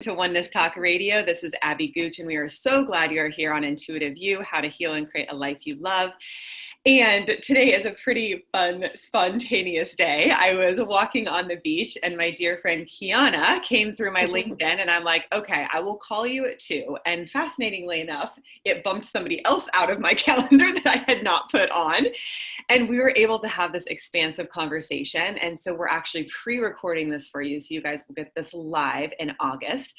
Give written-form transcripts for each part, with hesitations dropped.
To Oneness Talk Radio. This is Abby Gooch, and we are so glad you are here on Intuitive You, how to heal and create a life you love. And today is a pretty fun, spontaneous day. I was walking on the beach and my dear friend Kianna came through my LinkedIn and I'm like, okay, I will call you at 2. And fascinatingly enough, it bumped somebody else out of my calendar that I had not put on. And we were able to have this expansive conversation. And so we're actually pre-recording this for you. So you guys will get this live in August.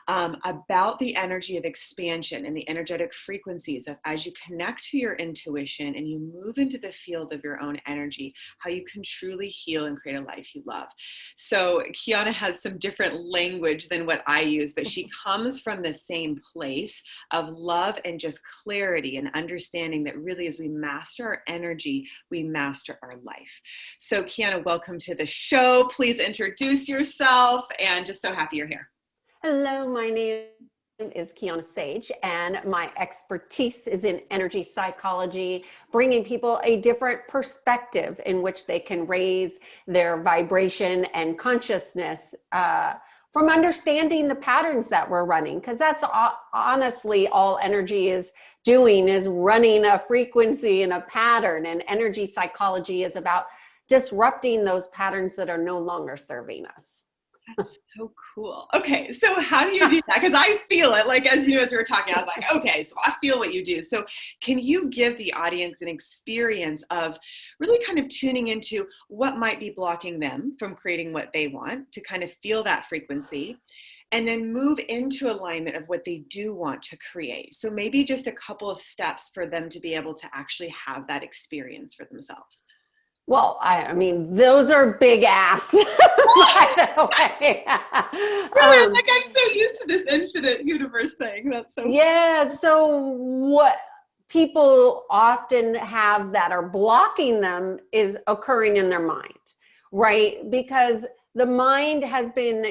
About the energy of expansion and the energetic frequencies of as you connect to your intuition and you move into the field of your own energy, how you can truly heal and create a life you love. So Kianna has some different language than what I use, but she comes from the same place of love and just clarity and understanding that really as we master our energy, we master our life. So Kianna, welcome to the show. Please introduce yourself, and just so happy you're here. Hello, my name is Kianna Sadge, and my expertise is in energy psychology, bringing people a different perspective in which they can raise their vibration and consciousness from understanding the patterns that we're running, because that's honestly all energy is doing, is running a frequency and a pattern, and energy psychology is about disrupting those patterns that are no longer serving us. That's so cool. Okay, so how do you do that? Because I feel it, like, as you know, as we were talking, I was like, okay, so I feel what you do. So can you give the audience an experience of really kind of tuning into what might be blocking them from creating what they want, to kind of feel that frequency, and then move into alignment of what they do want to create? So maybe just a couple of steps for them to be able to actually have that experience for themselves. Well, I mean, those are big asks, by the way. Really, like, I'm so used to this infinite universe thing. That's so yeah. So what people often have that are blocking them is occurring in their mind, right? Because the mind has been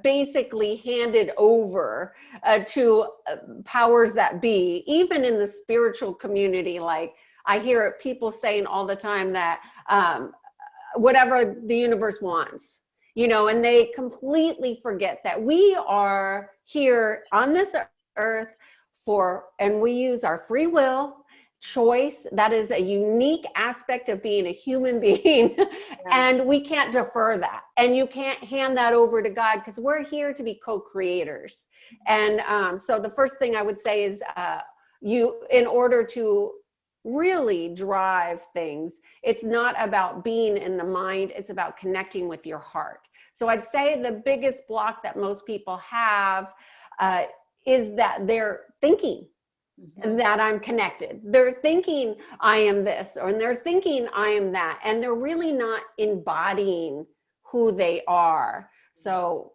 basically handed over to powers that be, even in the spiritual community. Like, I hear people saying all the time that whatever the universe wants, you know, and they completely forget that we are here on this earth and we use our free will, choice. That is a unique aspect of being a human being. Yeah. And we can't defer that. And you can't hand that over to God, because we're here to be co-creators. And so the first thing I would say is in order to really drive things, it's not about being in the mind, it's about connecting with your heart. So I'd say the biggest block that most people have is that they're thinking that I'm connected. They're thinking I am this, or they're thinking I am that, and they're really not embodying who they are. So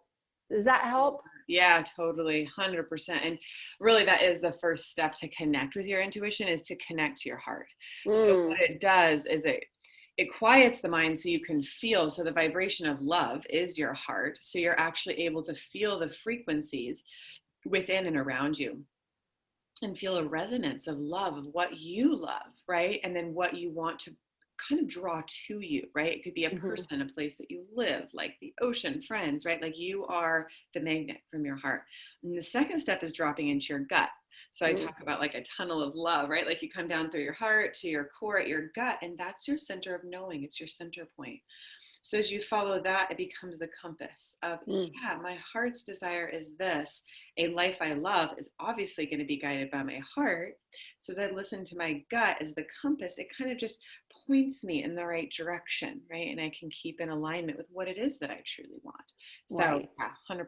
does that help? Yeah, totally. 100%. And really that is the first step to connect with your intuition, is to connect to your heart. So what it does is it quiets the mind so you can feel. So the vibration of love is your heart. So you're actually able to feel the frequencies within and around you and feel a resonance of love, of what you love, right? And then what you want to kind of draw to you, right? It could be a person, a place that you live, like the ocean, friends, right? Like, you are the magnet from your heart. And the second step is dropping into your gut. So I talk about like a tunnel of love, right? Like, you come down through your heart to your core at your gut, and that's your center of knowing. It's your center point. So as you follow that, it becomes the compass of, yeah, my heart's desire is this. A life I love is obviously going to be guided by my heart. So as I listen to my gut as the compass, it kind of just points me in the right direction, right? And I can keep in alignment with what it is that I truly want. So right. Yeah, 100%.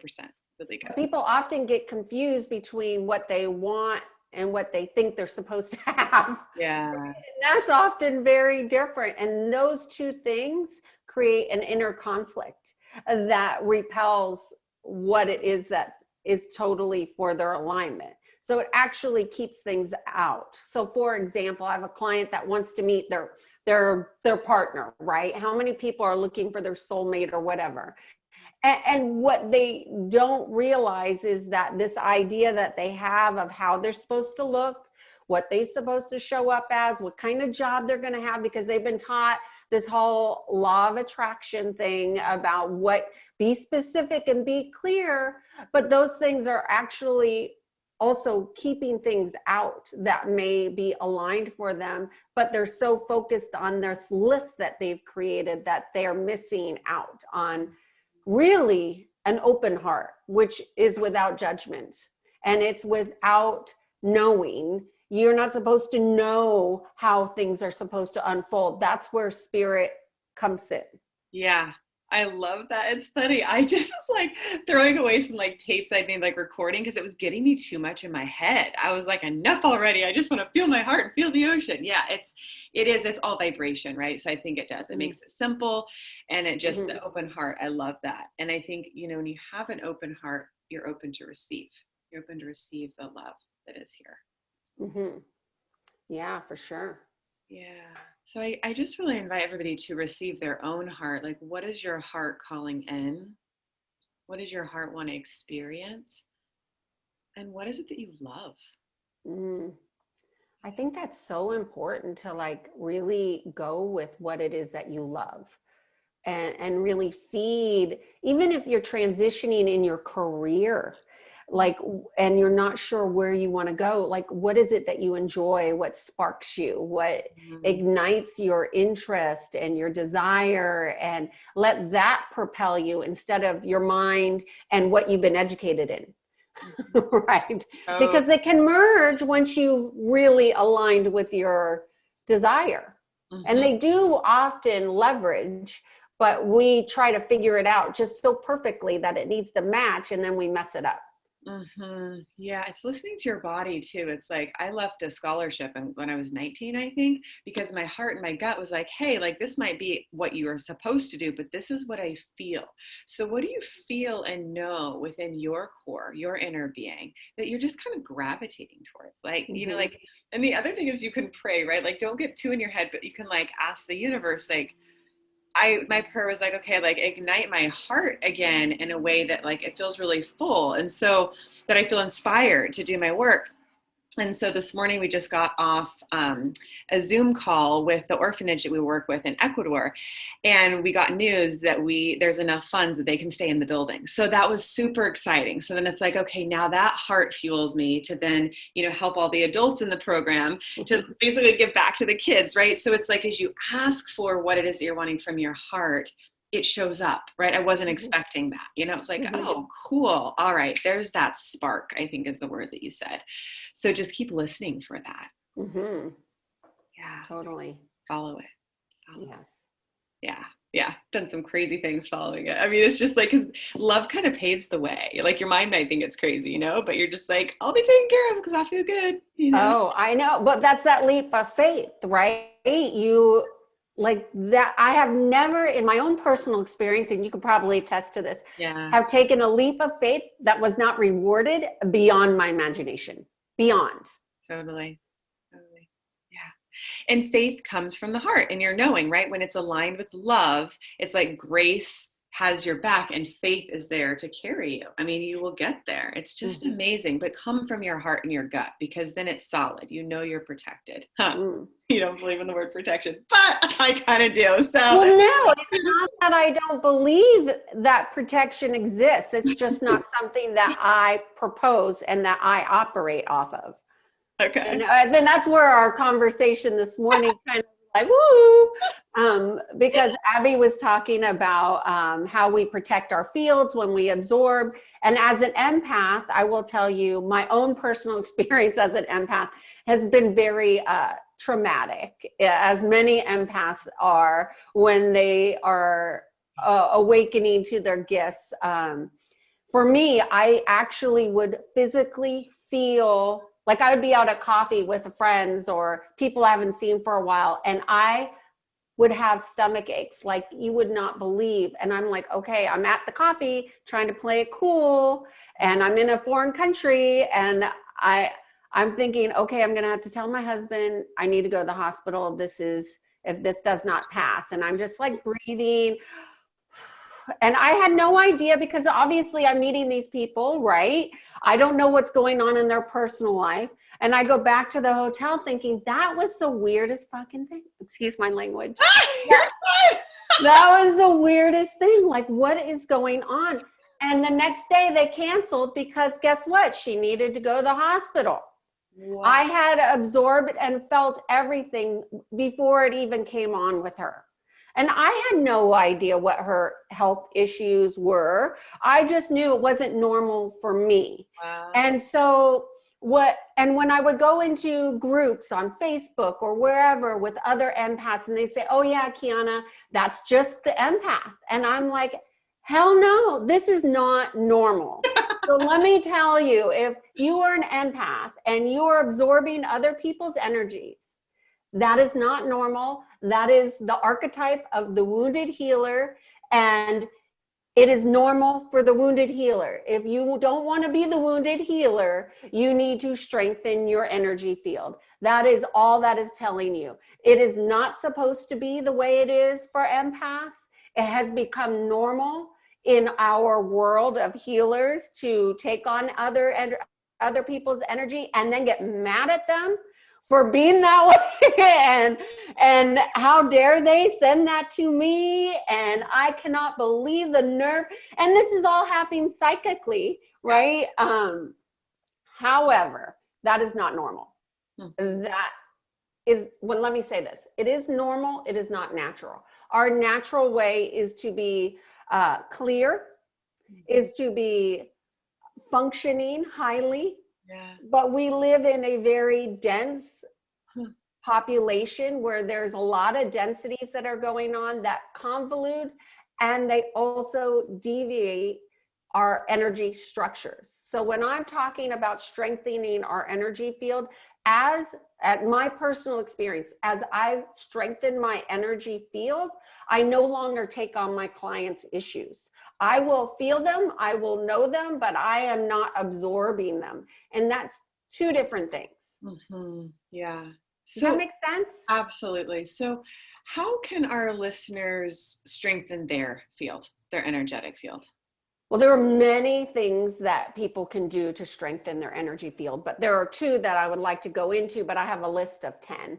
Really good. People often get confused between what they want and what they think they're supposed to have. Yeah. And that's often very different. And those two things create an inner conflict that repels what it is that is totally for their alignment. So it actually keeps things out. So for example, I have a client that wants to meet their partner, right? How many people are looking for their soulmate or whatever? And what they don't realize is that this idea that they have of how they're supposed to look, what they're supposed to show up as, what kind of job they're going to have, because they've been taught this whole law of attraction thing about be specific and be clear, but those things are actually also keeping things out that may be aligned for them, but they're so focused on this list that they've created that they're missing out on really an open heart, which is without judgment. And it's without knowing. You're not supposed to know how things are supposed to unfold. That's where spirit comes in. Yeah, I love that. It's funny. I just was like throwing away some like tapes I'd made like recording because it was getting me too much in my head. I was like, enough already. I just want to feel my heart and feel the ocean. Yeah, it's all vibration, right? So I think it does. It makes it simple, and it just the open heart. I love that. And I think, when you have an open heart, you're open to receive. You're open to receive the love that is here. Yeah, for sure. Yeah. So I just really invite everybody to receive their own heart. Like, what is your heart calling in? What does your heart want to experience? And what is it that you love? I think that's so important to like really go with what it is that you love and really feed, even if you're transitioning in your career, like, and you're not sure where you want to go, like, what is it that you enjoy? What sparks you? What ignites your interest and your desire? And let that propel you instead of your mind and what you've been educated in. Right? Because they can merge once you've really aligned with your desire. And they do often leverage, but we try to figure it out just so perfectly that it needs to match, and then we mess it up. Yeah, it's listening to your body too. It's like I left a scholarship when I was 19, I think, because my heart and my gut was like, hey, like this might be what you are supposed to do, but this is what I feel. So what do you feel and know within your core, your inner being, that you're just kind of gravitating towards? Like, like, and the other thing is you can pray, right? Like, don't get too in your head, but you can like ask the universe, like, my prayer was like, okay, like ignite my heart again in a way that like it feels really full, and so that I feel inspired to do my work. And so this morning we just got off a Zoom call with the orphanage that we work with in Ecuador, and we got news that there's enough funds that they can stay in the building. So that was super exciting. So then it's like, okay, now that heart fuels me to then, help all the adults in the program to basically give back to the kids, right? So it's like, as you ask for what it is that you're wanting from your heart, it shows up, right? I wasn't expecting that, it's like, oh, cool. All right. There's that spark, I think is the word that you said. So just keep listening for that. Yeah. Totally. Follow it. Yes. Yeah. Done some crazy things following it. I mean, it's just like, 'cause love kind of paves the way. Like your mind might think it's crazy, but you're just like, I'll be taken care of because I feel good. Oh, I know. But that's that leap of faith, right? You like that. I have never in my own personal experience, and you could probably attest to this, have taken a leap of faith that was not rewarded beyond my imagination, beyond. Totally. Yeah. And faith comes from the heart and your knowing, right? When it's aligned with love, it's like grace has your back and faith is there to carry you. I mean, you will get there. It's just amazing, but come from your heart and your gut, because then it's solid. You're protected. You don't believe in the word protection, but I kind of do. So well, no, it's not that I don't believe that protection exists. It's just not something that I propose and that I operate off of. Okay. And then that's where our conversation this morning kind of like, woo, because Abby was talking about how we protect our fields when we absorb. And as an empath, I will tell you, my own personal experience as an empath has been very traumatic, as many empaths are when they are awakening to their gifts. For me, I actually would physically feel like I would be out at coffee with friends or people I haven't seen for a while, and I would have stomach aches like you would not believe. And I'm like, okay, I'm at the coffee trying to play it cool, and I'm in a foreign country, and I'm thinking, okay, I'm going to have to tell my husband I need to go to the hospital. If this does not pass. And I'm just like breathing. And I had no idea, because obviously I'm meeting these people, right? I don't know what's going on in their personal life. And I go back to the hotel thinking that was the weirdest fucking thing. Excuse my language. That was the weirdest thing. Like, what is going on? And the next day they canceled because guess what? She needed to go to the hospital. Wow. I had absorbed and felt everything before it even came on with her. And I had no idea what her health issues were. I just knew it wasn't normal for me. Wow. And so when I would go into groups on Facebook or wherever with other empaths, and they say, oh yeah, Kianna, that's just the empath. And I'm like, hell no, this is not normal. So let me tell you, if you are an empath and you are absorbing other people's energies, that is not normal. That is the archetype of the wounded healer, and it is normal for the wounded healer. If you don't want to be the wounded healer, you need to strengthen your energy field. That is all that is telling you. It is not supposed to be the way it is for empaths. It has become normal in our world of healers to take on other people's energy and then get mad at them for being that way, and how dare they send that to me, and I cannot believe the nerve. And this is all happening psychically, right? However, that is not normal. That is, well, let me say this. It is normal. It is not natural. Our natural way is to be clear, is to be functioning highly. Yeah. But we live in a very dense population where there's a lot of densities that are going on that convolute, and they also deviate our energy structures. So when I'm talking about strengthening our energy field, at my personal experience, as I've strengthened my energy field, I no longer take on my clients' issues. I will feel them, I will know them, but I am not absorbing them. And that's two different things. Mm-hmm. Yeah. Does that make sense? Absolutely. So how can our listeners strengthen their field, their energetic field? Well, there are many things that people can do to strengthen their energy field, but there are two that I would like to go into, but I have a list of 10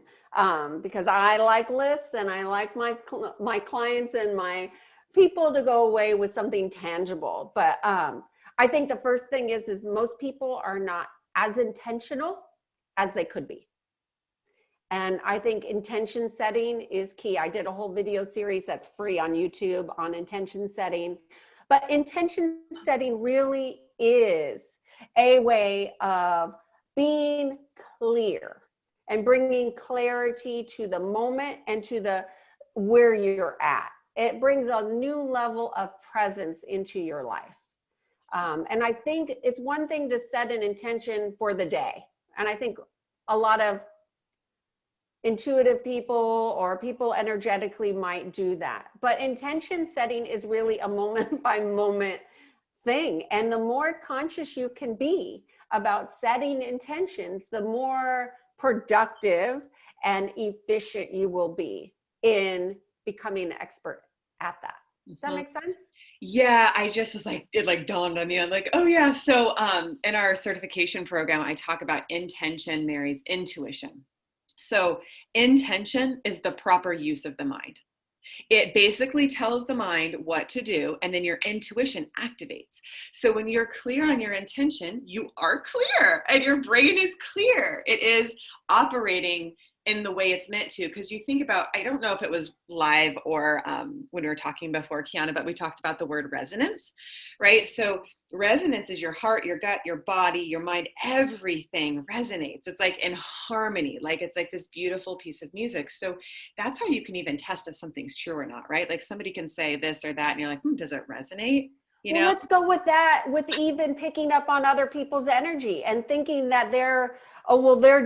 because I like lists, and I like my clients and my people to go away with something tangible. But I think the first thing is most people are not as intentional as they could be. And I think intention setting is key. I did a whole video series that's free on YouTube on intention setting. But intention setting really is a way of being clear and bringing clarity to the moment and to where you're at. It brings a new level of presence into your life. And I think it's one thing to set an intention for the day. And I think a lot of intuitive people or people energetically might do that. But intention setting is really a moment by moment thing. And the more conscious you can be about setting intentions, the more productive and efficient you will be in becoming an expert at that. Does that make sense? Yeah, I just was like, it like dawned on me. I'm like, oh yeah. So in our certification program, I talk about intention marries intuition. So intention is the proper use of the mind. It basically tells the mind what to do, and then your intuition activates. So when you're clear on your intention, you are clear and your brain is clear. It is operating in the way it's meant to. Because you think about, I don't know if it was live or when we were talking before, Kianna, but we talked about the word resonance, right? So resonance is your heart, your gut, your body, your mind, everything resonates. It's like in harmony, like it's like this beautiful piece of music. So that's how you can even test if something's true or not, right? Like somebody can say this or that and you're like, does it resonate? You know? Let's go with that, with even picking up on other people's energy and thinking that they're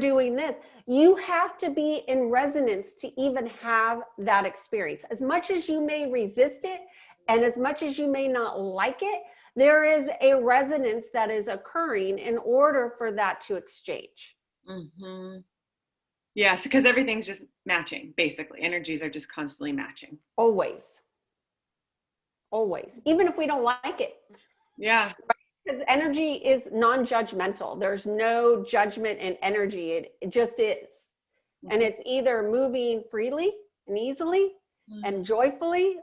doing this. You have to be in resonance to even have that experience. As much as you may resist it and as much as you may not like it, there is a resonance that is occurring in order for that to exchange. Mm-hmm. Yes, because everything's just matching, basically. Energies are just constantly matching. Always. always, even if we don't like it. Yeah. Because energy is non-judgmental. There's no judgment in energy. It just is. And it's either moving freely and easily and joyfully,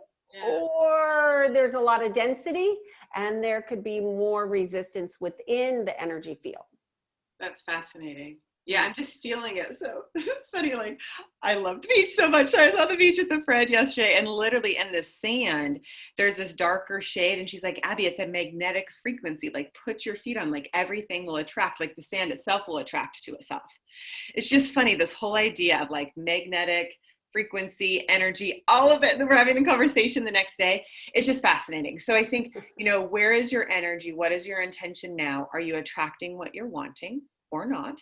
or there's a lot of density and there could be more resistance within the energy field. That's fascinating. Yeah, I'm just feeling it. So this is funny. Like, I love the beach so much. I was on the beach with a friend yesterday, and literally in the sand, there's this darker shade. And she's like, Abby, it's a magnetic frequency. Like, put your feet on, like everything will attract, like the sand itself will attract to itself. It's just funny, this whole idea of like magnetic frequency, energy, all of it. And then we're having a conversation the next day. It's just fascinating. So I think, where is your energy? What is your intention now? Are you attracting what you're wanting or not?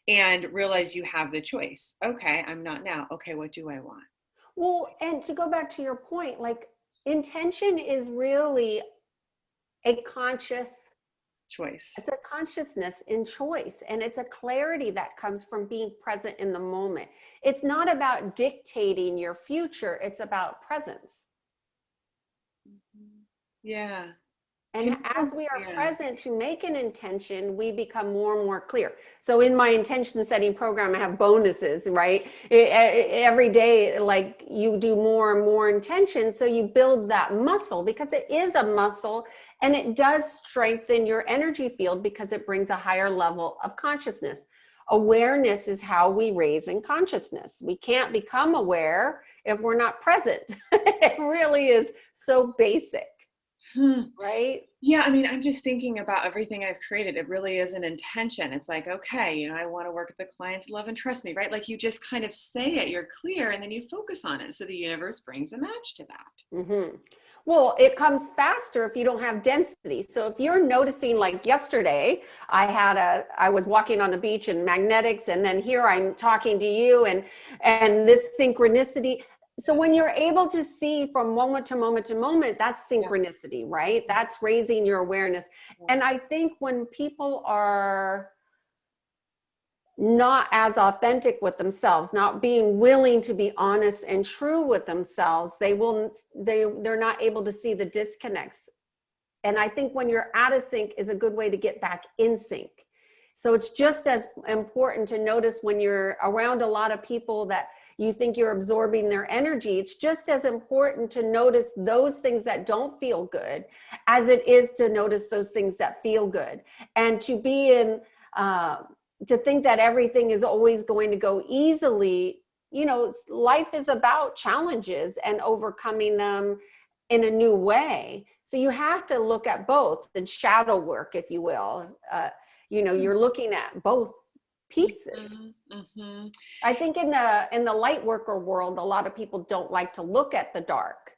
And realize you have the choice. Okay, I'm not now. Okay, what do I want? Well, and to go back to your point, like intention is really a conscious Choice. It's a consciousness in choice, and it's a clarity that comes from being present in the moment. It's not about dictating your future, it's about presence. Yeah. And as we are present to make an intention, we become more and more clear. So in my intention setting program, I have bonuses, right? Every day, like you do more and more intention. So you build that muscle because it is a muscle, and it does strengthen your energy field because it brings a higher level of consciousness. Awareness is how we raise in consciousness. We can't become aware if we're not present. It really is so basic. Right? Yeah, I mean, I'm just thinking about everything I've created. It really is an intention. It's like, okay, I want to work with the clients, love and trust me, right? Like you just kind of say it, you're clear, and then you focus on it. So the universe brings a match to that. Well, it comes faster if you don't have density. So if you're noticing, like yesterday, I was walking on the beach and magnetics, and then here I'm talking to you and this synchronicity. So when you're able to see from moment to moment to moment, that's synchronicity, right? That's raising your awareness. And I think when people are not as authentic with themselves, not being willing to be honest and true with themselves, they're not able to see the disconnects. And I think when you're out of sync is a good way to get back in sync. So it's just as important to notice when you're around a lot of people that you think you're absorbing their energy. It's just as important to notice those things that don't feel good as it is to notice those things that feel good. And to be in, to think that everything is always going to go easily, life is about challenges and overcoming them in a new way. So you have to look at both, the shadow work, if you will. You're looking at both pieces. I think in the light worker world, a lot of people don't like to look at the dark.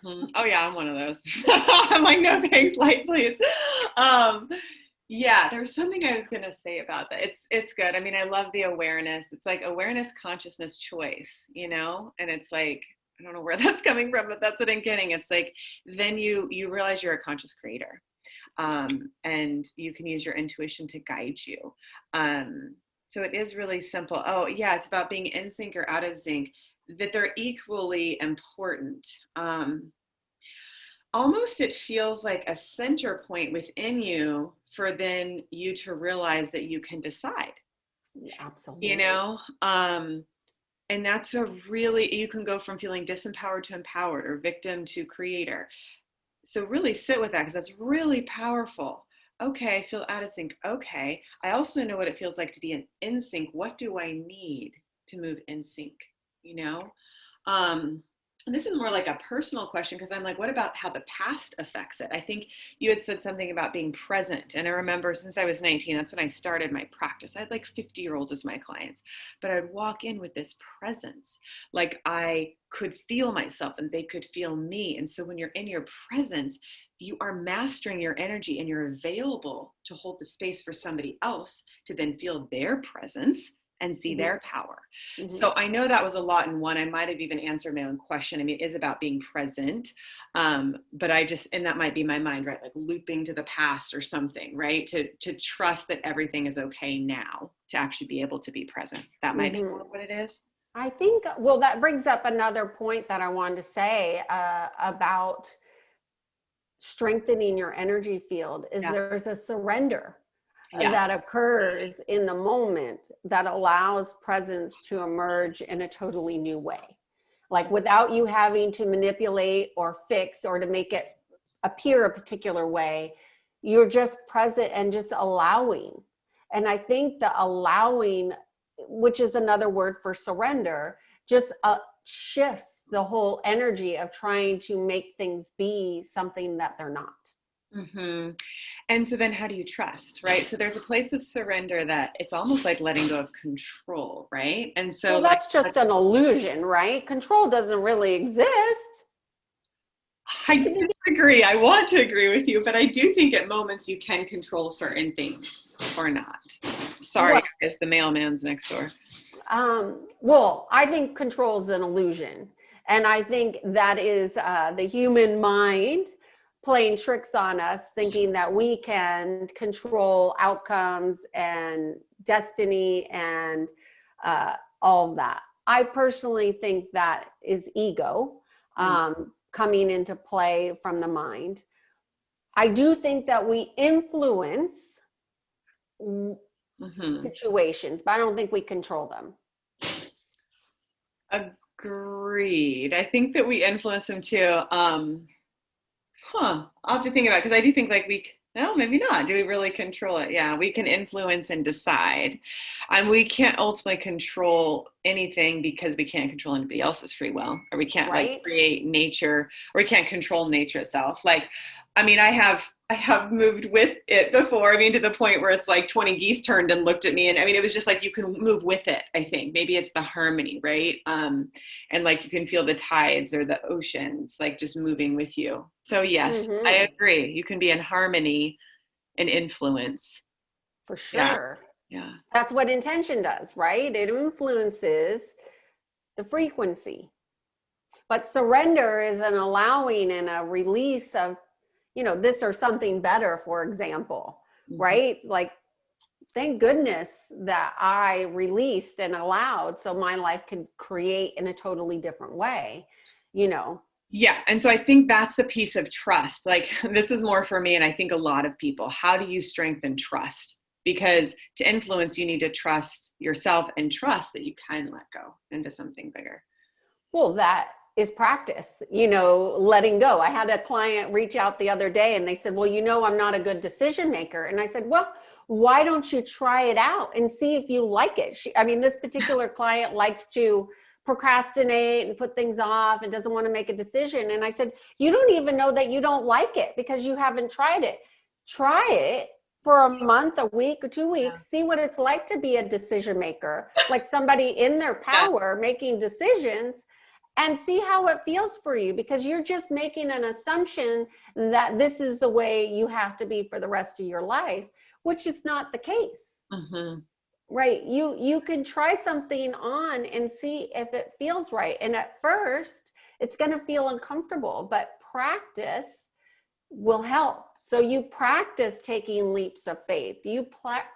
Oh yeah, I'm one of those. I'm like, no thanks, light please. Yeah, there was something I was gonna say about that. It's good. I mean, I love the awareness. It's like awareness, consciousness, choice, and it's like, I don't know where that's coming from, but that's what I'm getting. It's like, then you realize you're a conscious creator. And you can use your intuition to guide you. So it is really simple. Oh yeah, it's about being in sync or out of sync, that they're equally important. Almost it feels like a center point within you for then you to realize that you can decide. Absolutely. And that's you can go from feeling disempowered to empowered, or victim to creator. So really sit with that, because that's really powerful. Okay, I feel out of sync. Okay, I also know what it feels like to be in sync. What do I need to move in sync? And this is more like a personal question, because I'm like, what about how the past affects it? I think you had said something about being present. And I remember since I was 19, that's when I started my practice. I had like 50-year-olds as my clients, but I'd walk in with this presence. Like I could feel myself and they could feel me. And so when you're in your presence, you are mastering your energy and you're available to hold the space for somebody else to then feel their presence and see their power. So I know that was a lot in one. I might have even answered my own question. I mean, it is about being present. But and that might be my mind, right? Like looping to the past or something, right? To trust that everything is okay now, to actually be able to be present. That might be more what it is. I think, well, that brings up another point that I wanted to say about strengthening your energy field is Yeah. there's a surrender Yeah. that occurs in the moment that allows presence to emerge in a totally new way. Like without you having to manipulate or fix or to make it appear a particular way, you're just present and just allowing. And I think the allowing, which is another word for surrender, just shifts the whole energy of trying to make things be something that they're not. Mm-hmm. And so then how do you trust, right? So there's a place of surrender that it's almost like letting go of control, right? And so Well, that's just an illusion, right? Control doesn't really exist. I disagree. I want to agree with you, but I do think at moments you can control certain things or not. Sorry, guys, the mailman's next door. Well, I think control is an illusion. And I think that is the human mind playing tricks on us, thinking that we can control outcomes and destiny and all of that. I personally think that is ego coming into play from the mind. I do think that we influence situations, but I don't think we control them. Agreed. I think that we influence them too. I'll have to think about it, because I do think like maybe not. Do we really control it? Yeah, we can influence and decide. And we can't ultimately control anything because we can't control anybody else's free will, or we can't like create nature, or we can't control nature itself. Like, I mean, I have moved with it before. I mean, to the point where it's like 20 geese turned and looked at me. And I mean, it was just like, you can move with it. I think maybe it's the harmony, right? And like, you can feel the tides or the oceans, like just moving with you. So yes, I agree. You can be in harmony and influence. For sure. Yeah. That's what intention does, right? It influences the frequency. But surrender is an allowing and a release of, this or something better, for example, right? Like, thank goodness that I released and allowed so my life could create in a totally different way, Yeah. And so I think that's the piece of trust. Like, this is more for me, and I think a lot of people. How do you strengthen trust? Because to influence, you need to trust yourself and trust that you can let go into something bigger. Well, that is practice, letting go. I had a client reach out the other day and they said, well, I'm not a good decision maker. And I said, well, why don't you try it out and see if you like it? This particular client likes to procrastinate and put things off and doesn't want to make a decision. And I said, you don't even know that you don't like it because you haven't tried it. Try it for a month, a week, or 2 weeks, see what it's like to be a decision maker, like somebody in their power making decisions, and see how it feels for you, because you're just making an assumption that this is the way you have to be for the rest of your life, which is not the case. Right? You can try something on and see if it feels right. And at first, it's going to feel uncomfortable, but practice will help. So you practice taking leaps of faith. You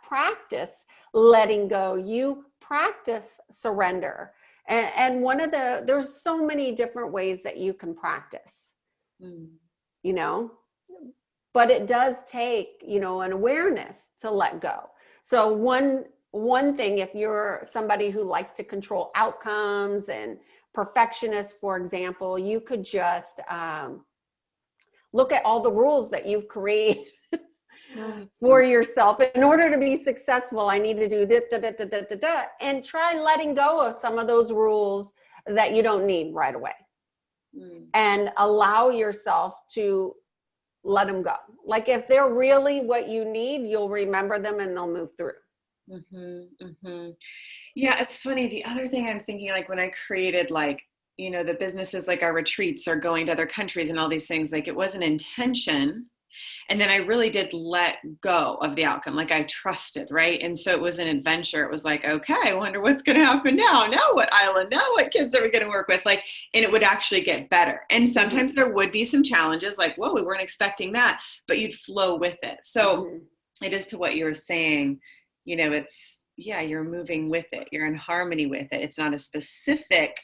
practice letting go. You practice surrender. And there's so many different ways that you can practice, but it does take, an awareness to let go. So one thing, if you're somebody who likes to control outcomes and perfectionist, for example, you could just look at all the rules that you've created for yourself. In order to be successful, I need to do this, and try letting go of some of those rules that you don't need right away. And allow yourself to let them go. Like, if they're really what you need, you'll remember them and they'll move through. Yeah, it's funny. The other thing I'm thinking, like when I created the businesses, like our retreats or going to other countries and all these things, like it was an intention. And then I really did let go of the outcome. Like, I trusted, right? And so it was an adventure. It was like, okay, I wonder what's going to happen now. Now what island? Now what kids are we going to work with? Like, and it would actually get better. And sometimes there would be some challenges, like, whoa, we weren't expecting that, but you'd flow with it. So it is to what you were saying, you're moving with it. You're in harmony with it. It's not a specific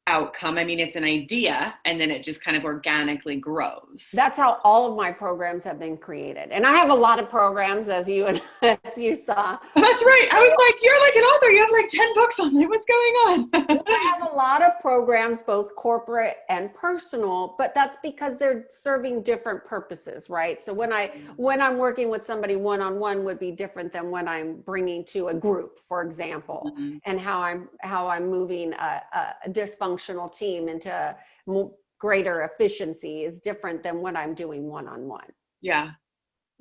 outcome. I mean, it's an idea, and then it just kind of organically grows. That's how all of my programs have been created. And I have a lot of programs, as you saw. That's right. I was like, you're like an author. You have like 10 books on it. What's going on? I have a lot of programs, both corporate and personal, but that's because they're serving different purposes, right? So when I'm working with somebody one-on-one would be different than when I'm bringing to a group, for example, and how I'm moving a dysfunctional team into greater efficiency is different than what I'm doing one-on-one. Yeah,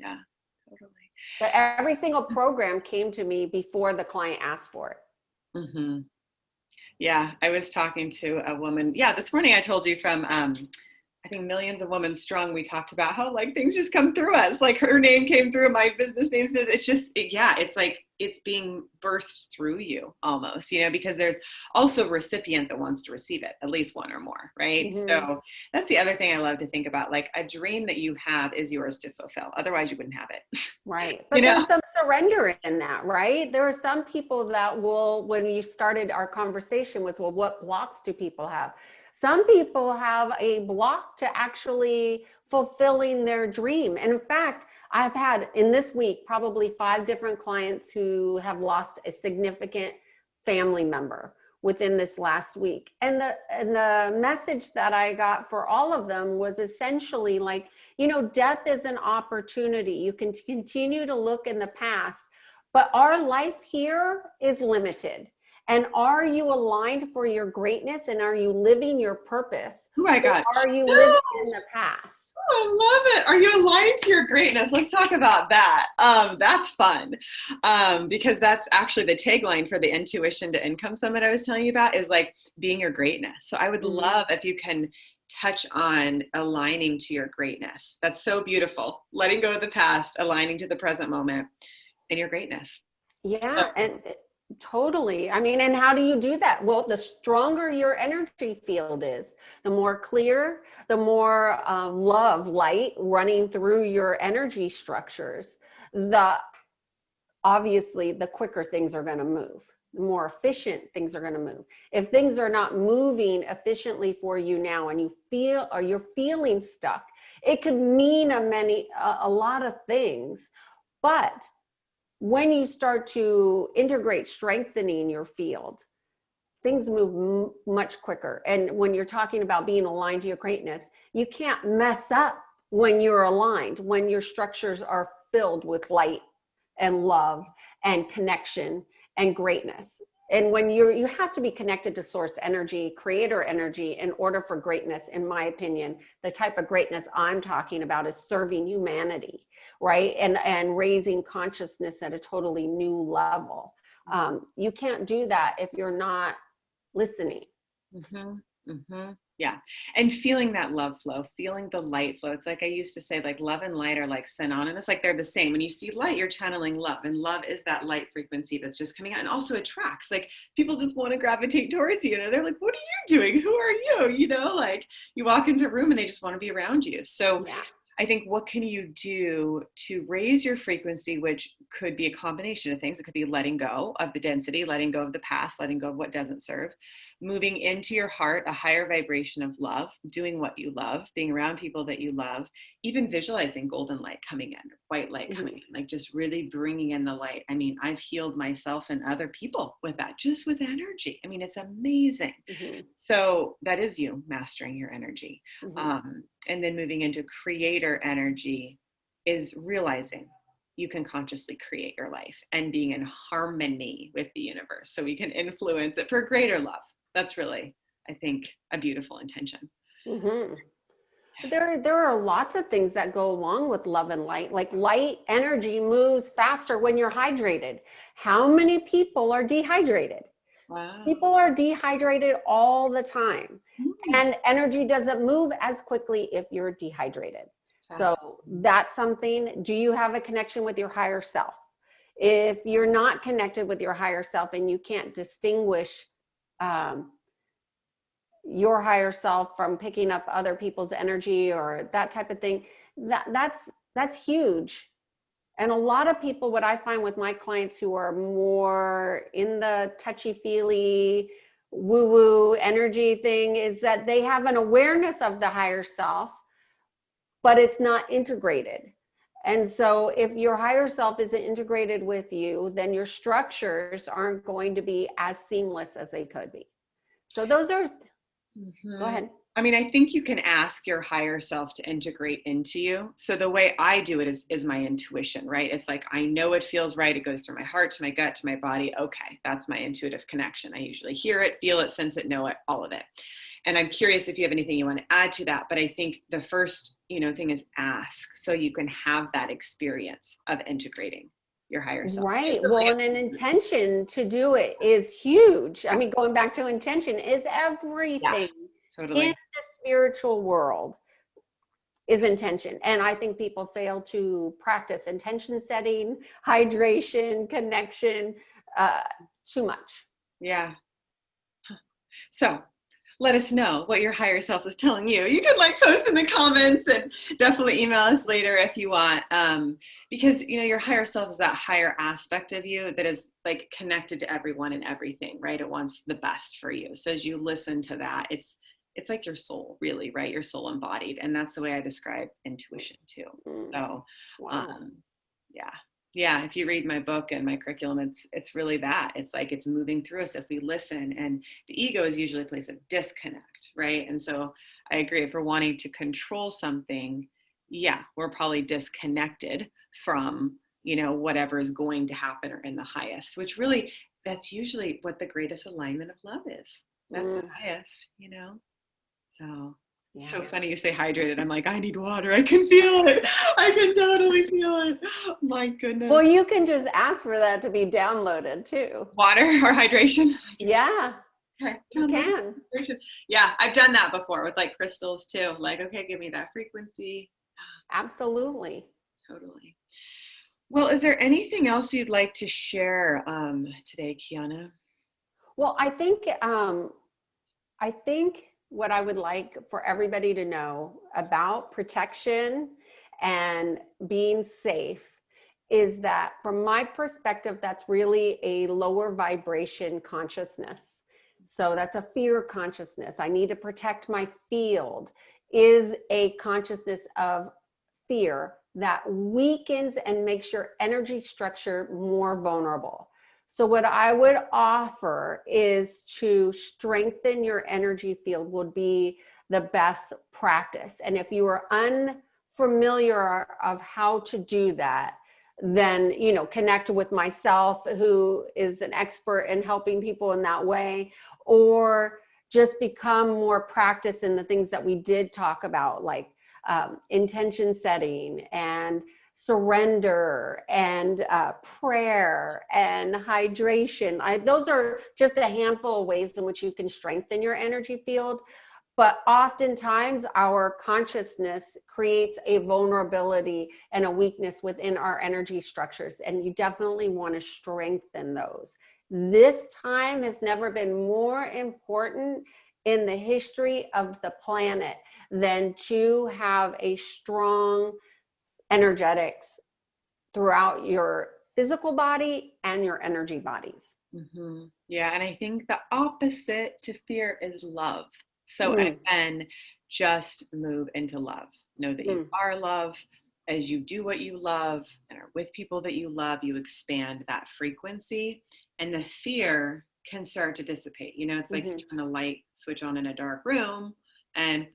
totally. But every single program came to me before the client asked for it. Yeah, I was talking to a woman. Yeah, this morning I told you from, I think Millions of Women Strong, we talked about how like things just come through us. Like her name came through, my business name says, it's just, it's like, it's being birthed through you almost, because there's also a recipient that wants to receive it, at least one or more, right? So that's the other thing I love to think about. Like a dream that you have is yours to fulfill. Otherwise you wouldn't have it. Right. But there's some surrender in that, right? There are some people that will, when you started our conversation with, well, what blocks do people have? Some people have a block to actually fulfilling their dream. And in fact, I've had in this week, probably 5 different clients who have lost a significant family member within this last week. And the message that I got for all of them was essentially like, death is an opportunity. You can continue to look in the past, but our life here is limited. And are you aligned for your greatness? And are you living your purpose? Oh my God. Or are you living in the past? I love it. Are you aligned to your greatness? Let's talk about that. That's fun. Because that's actually the tagline for the Intuition to Income Summit I was telling you about, is like being your greatness. So I would love if you can touch on aligning to your greatness. That's so beautiful. Letting go of the past, aligning to the present moment and your greatness. Yeah. And totally. I mean, and how do you do that? Well, the stronger your energy field is, the more clear, the more love, light running through your energy structures, obviously the quicker things are going to move, the more efficient things are going to move. If things are not moving efficiently for you now and you're feeling stuck, it could mean a lot of things. But when you start to integrate strengthening your field, things move much quicker. And when you're talking about being aligned to your greatness, you can't mess up when you're aligned, when your structures are filled with light and love and connection and greatness. And when you have to be connected to source energy, creator energy, in order for greatness, in my opinion. The type of greatness I'm talking about is serving humanity, right? And raising consciousness at a totally new level. You can't do that if you're not listening. Yeah. And feeling that love flow, feeling the light flow. It's like I used to say, like love and light are like synonymous, like they're the same. When you see light, you're channeling love, and love is that light frequency that's just coming out and also attracts. Like people just want to gravitate towards you. They're like, what are you doing? Who are you? Like you walk into a room and they just want to be around you. So yeah. I think what can you do to raise your frequency, which could be a combination of things. It could be letting go of the density, letting go of the past, letting go of what doesn't serve, moving into your heart, a higher vibration of love, doing what you love, being around people that you love, even visualizing golden light coming in, white light coming in, like just really bringing in the light. I mean, I've healed myself and other people with that, just with energy. I mean, it's amazing. So that is you mastering your energy. And then moving into creator energy is realizing you can consciously create your life and being in harmony with the universe so we can influence it for greater love. That's really, I think, a beautiful intention. There are lots of things that go along with love and light. Like light energy moves faster when you're hydrated. How many people are dehydrated? Wow. People are dehydrated all the time. And energy doesn't move as quickly if you're dehydrated. So that's something. Do you have a connection with your higher self? If you're not connected with your higher self and you can't distinguish your higher self from picking up other people's energy or that type of thing, that's huge. And a lot of people, what I find with my clients who are more in the touchy-feely, woo-woo energy thing, is that they have an awareness of the higher self, but it's not integrated. And so if your higher self isn't integrated with you, then your structures aren't going to be as seamless as they could be. So those are, go ahead. I mean, I think you can ask your higher self to integrate into you. So the way I do it is my intuition, right? It's like, I know it feels right. It goes through my heart, to my gut, to my body. Okay, that's my intuitive connection. I usually hear it, feel it, sense it, know it, all of it. And I'm curious if you have anything you want to add to that. But I think the first, thing is ask, so you can have that experience of integrating your higher self. Right. Well, and an intention to do it is huge. I mean, going back to intention is everything. Yeah, totally. In the spiritual world is intention. And I think people fail to practice intention setting, hydration, connection, too much. Yeah. So let us know what your higher self is telling you. You can post in the comments, and definitely email us later if you want. Because, your higher self is that higher aspect of you that is connected to everyone and everything, right? It wants the best for you. So as you listen to that, it's like your soul, really, right? Your soul embodied. And that's the way I describe intuition too. So, yeah, if you read my book and my curriculum, it's really that. It's it's moving through us if we listen. And the ego is usually a place of disconnect, right? And so I agree, if we're wanting to control something, yeah, we're probably disconnected from, whatever is going to happen or in the highest, which really, that's usually what the greatest alignment of love is. That's the highest, So. Yeah. So funny you say hydrated. I'm like, I need water. I can feel it. I can totally feel it. My goodness. Well, you can just ask for that to be downloaded too. Water or hydration? Yeah. Okay. You can. Yeah, I've done that before with crystals too. Okay, give me that frequency. Absolutely. Totally. Well, is there anything else you'd like to share today, Kianna? Well, I think what I would like for everybody to know about protection and being safe is that, from my perspective, that's really a lower vibration consciousness. So that's a fear consciousness. I need to protect my field is a consciousness of fear that weakens and makes your energy structure more vulnerable. So what I would offer is to strengthen your energy field would be the best practice. And if you are unfamiliar of how to do that, then, connect with myself, who is an expert in helping people in that way, or just become more practiced in the things that we did talk about, like intention setting and surrender and prayer and hydration. Those are just a handful of ways in which you can strengthen your energy field. But oftentimes our consciousness creates a vulnerability and a weakness within our energy structures, and you definitely want to strengthen those. This time has never been more important in the history of the planet than to have a strong energetics throughout your physical body and your energy bodies. Mm-hmm. Yeah, and I think the opposite to fear is love. So again, just move into love. Know that you are love. As you do what you love and are with people that you love, you expand that frequency, and the fear can start to dissipate. It's like you turn the light switch on in a dark room and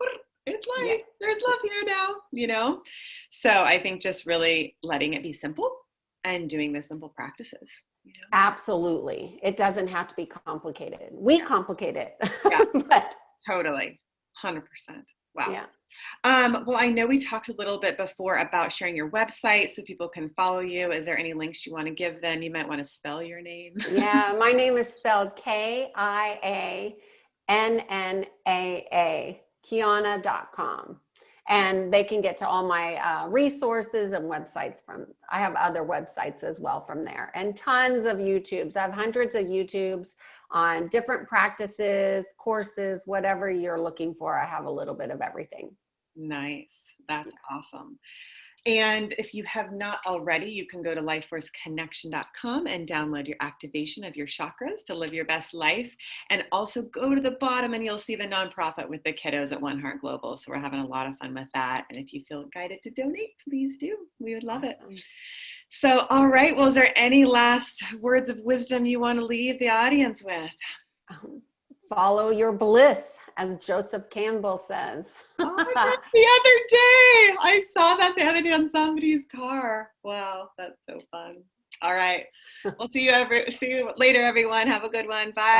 it's light. Yeah. There's love here now, So I think just really letting it be simple and doing the simple practices. Absolutely. It doesn't have to be complicated. We complicate it. Yeah. But totally. 100%. Wow. Yeah. Well, I know we talked a little bit before about sharing your website so people can follow you. Is there any links you want to give them? You might want to spell your name. Yeah, my name is spelled Kianna, Kianna.com. And they can get to all my resources and websites I have other websites as well from there, and tons of YouTubes. I have hundreds of YouTubes on different practices, courses, whatever you're looking for. I have a little bit of everything. Nice. That's awesome. And if you have not already, you can go to lifeforceconnection.com and download your activation of your chakras to live your best life. And also go to the bottom and you'll see the nonprofit with the kiddos at One Heart Global. So we're having a lot of fun with that. And if you feel guided to donate, please do. We would love it. So, all right. Well, is there any last words of wisdom you want to leave the audience with? Follow your bliss, as Joseph Campbell says. Oh my God, the other day, I saw that the other day on somebody's car. Wow, that's so fun. All right. We'll see you later, everyone. Have a good one. Bye.